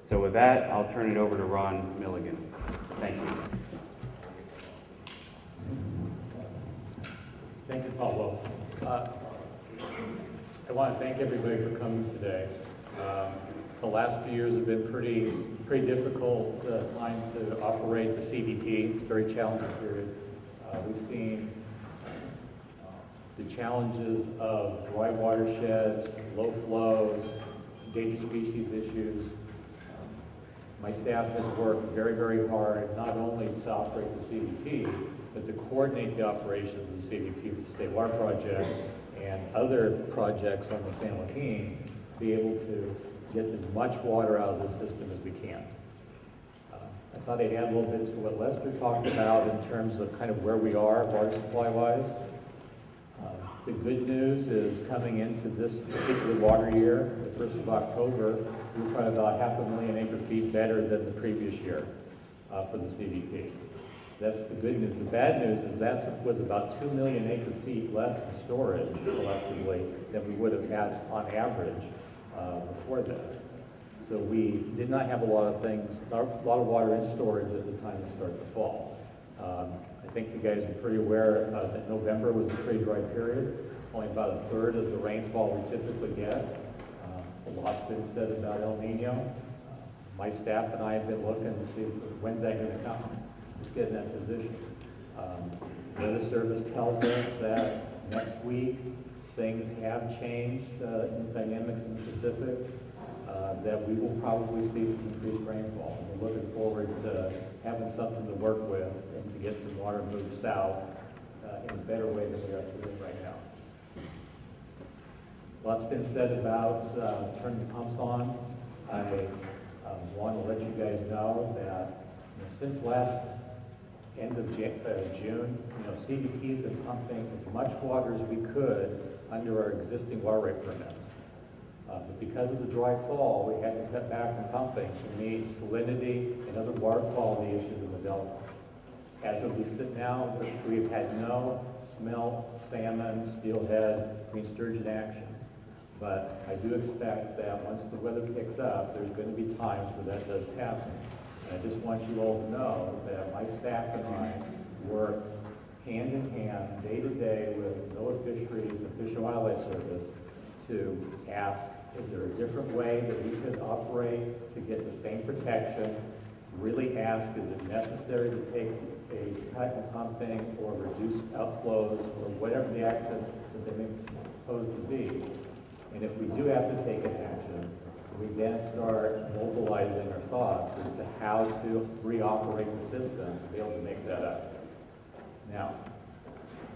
So with that, I'll turn it over to Ron Milligan. Thank you. Thank you, Pablo. I want to thank everybody for coming today. The last few years have been pretty difficult time to operate the CDP. It's a very challenging period. We've seen the challenges of dry watersheds, low flows, endangered species issues. My staff has worked very, very hard, not only to operate the CDP, but to coordinate the operations of the CDP with the State Water Project and other projects on the San Joaquin, to be able to get as much water out of the system as we can. I thought I'd add a little bit to what Lester talked about in terms of kind of where we are water supply-wise. The good news is coming into this particular water year, the 1st of October, we're probably about 500,000 acre-feet better than the previous year for the CDP. That's the good news. The bad news is that was about 2 million acre-feet less in storage collectively than we would have had on average before that. So we did not have a lot of water in storage at the time it started to fall. I think you guys are pretty aware that November was a pretty dry period. Only about a third of the rainfall we typically get. A lot's been said about El Nino. My staff and I have been looking to see when's that going to come. Let's get in that position. The Weather Service tells us that next week things have changed in dynamics in the Pacific, that we will probably see some increased rainfall. We're looking forward to having something to work with and to get some water moved south in a better way than we are doing right now. Lots been said about turning the pumps on. I want to let you guys know that since last end of June, CDP has been pumping as much water as we could under our existing water rate permits. But because of the dry fall, we had to cut back on pumping to meet salinity and other water quality issues in the Delta. As we sit now, we've had no smelt, salmon, steelhead, green sturgeon actions. But I do expect that once the weather picks up, there's going to be times where that does happen. And I just want you all to know that my staff and I work hand in hand, day to day, with NOAA Fisheries and Fish and Wildlife Service to ask, is there a different way that we could operate to get the same protection? Really ask, is it necessary to take a cut in pumping or reduce outflows or whatever the action that they may propose to be? And if we do have to take an action, we then start mobilizing our thoughts as to how to reoperate the system to be able to make that up. Now,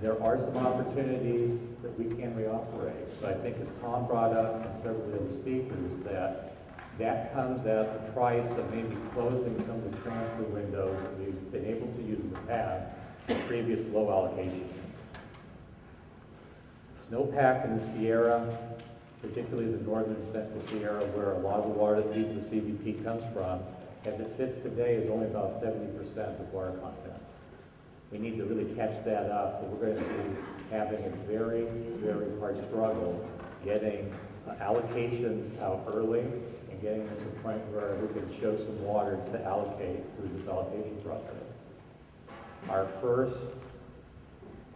there are some opportunities that we can reoperate. So I think as Tom brought up and several of the other speakers, that comes at the price of maybe closing some of the transfer windows that we've been able to use in the past with previous low allocation. Snowpack in the Sierra, particularly the northern central Sierra, where a lot of the water that leaves the CDP comes from, as it sits today, is only about 70% of water content. We need to really catch that up, but we're going to be having a very, very hard struggle getting allocations out early and getting to the point where we can show some water to allocate through this allocation process. Our first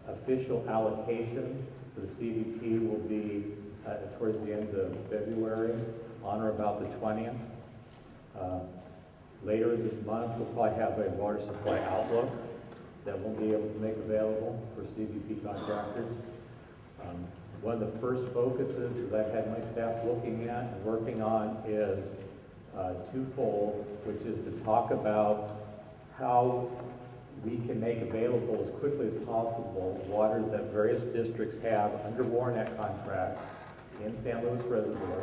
official allocation for the CDP will be towards the end of February, on or about the 20th. Later this month, we'll probably have a water supply outlook that we'll be able to make available for CDP contractors. One of the first focuses that I've had my staff looking at and working on is twofold, which is to talk about how we can make available as quickly as possible water that various districts have under WARNET contracts in San Luis Reservoir,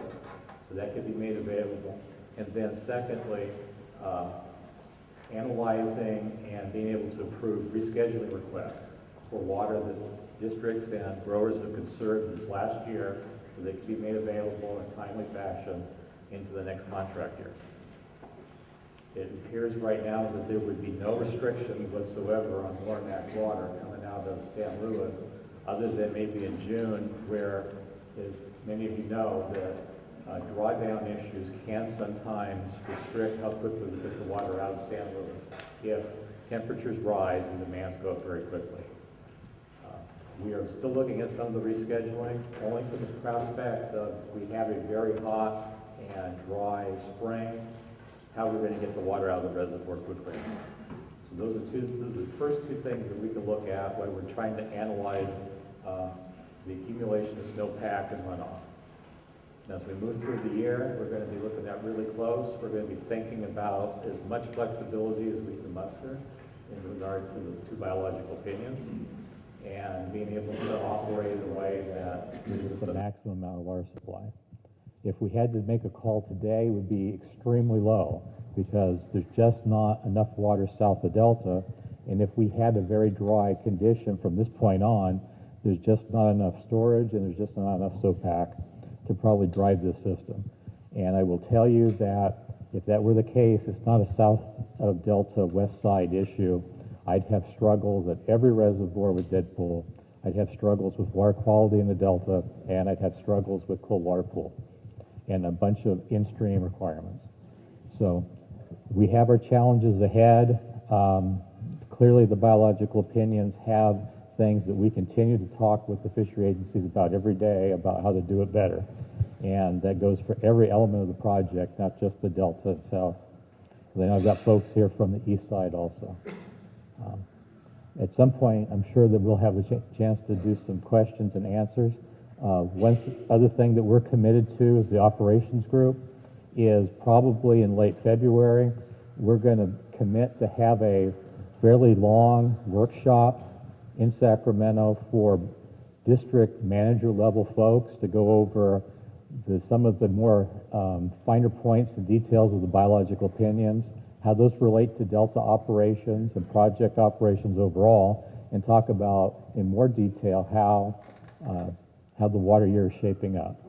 so that could be made available. And then secondly, analyzing and being able to approve rescheduling requests for water that districts and growers have conserved this last year so they can be made available in a timely fashion into the next contract year. It appears right now that there would be no restriction whatsoever on WARNET water coming out of San Luis, other than maybe in June, where, as many of you know, that drawdown issues can sometimes restrict how quickly we get the water out of San Luis if temperatures rise and demands go up very quickly. We are still looking at some of the rescheduling, only for the prospects of we have a very hot and dry spring, how we're going to get the water out of the reservoir quickly. So those are the first two things that we can look at when we're trying to analyze the accumulation of snowpack and runoff. Now, as we move through the year, we're going to be looking at really close. We're going to be thinking about as much flexibility as we can muster in regard to the two biological opinions, and being able to operate in a way that gives us the maximum amount of water supply. If we had to make a call today, it would be extremely low because there's just not enough water south of Delta, and if we had a very dry condition from this point on, there's just not enough storage and there's just not enough snowpack to probably drive this system. And I will tell you that if that were the case, it's not a south of Delta west side issue. I'd have struggles at every reservoir with dead pool. I'd have struggles with water quality in the Delta, and I'd have struggles with cold water pool and a bunch of in-stream requirements. So we have our challenges ahead. Clearly the biological opinions have things that we continue to talk with the fishery agencies about every day about how to do it better. And that goes for every element of the project, not just the Delta itself. Then I've got folks here from the east side also. At some point, I'm sure that we'll have a chance to do some questions and answers. One other thing that we're committed to as the operations group is probably in late February, we're going to commit to have a fairly long workshop in Sacramento for district manager level folks to go over some of the more finer points and details of the biological opinions, how those relate to Delta operations and project operations overall, and talk about in more detail how the water year is shaping up.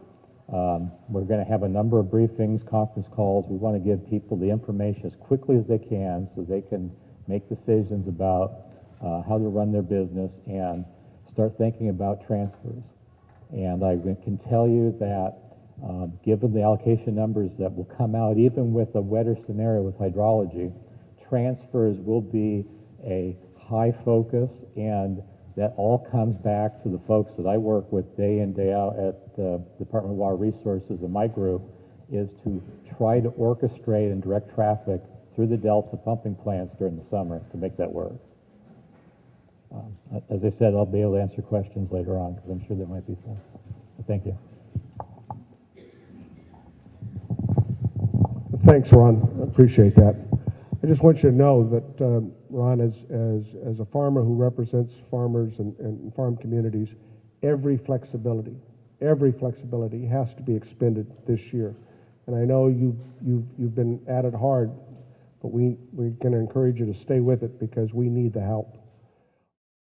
We're going to have a number of briefings, conference calls. We want to give people the information as quickly as they can so they can make decisions about how to run their business and start thinking about transfers. And I can tell you that given the allocation numbers that will come out, even with a wetter scenario with hydrology, transfers will be a high focus, and that all comes back to the folks that I work with day in, day out at the Department of Water Resources and my group, is to try to orchestrate and direct traffic through the Delta pumping plants during the summer to make that work. As I said, I'll be able to answer questions later on because I'm sure there might be some. Thank you. Thanks, Ron. I appreciate that. I just want you to know that Ron, as a farmer who represents farmers and farm communities, every flexibility has to be expended this year. And I know you've been at it hard, but we're going to encourage you to stay with it because we need the help.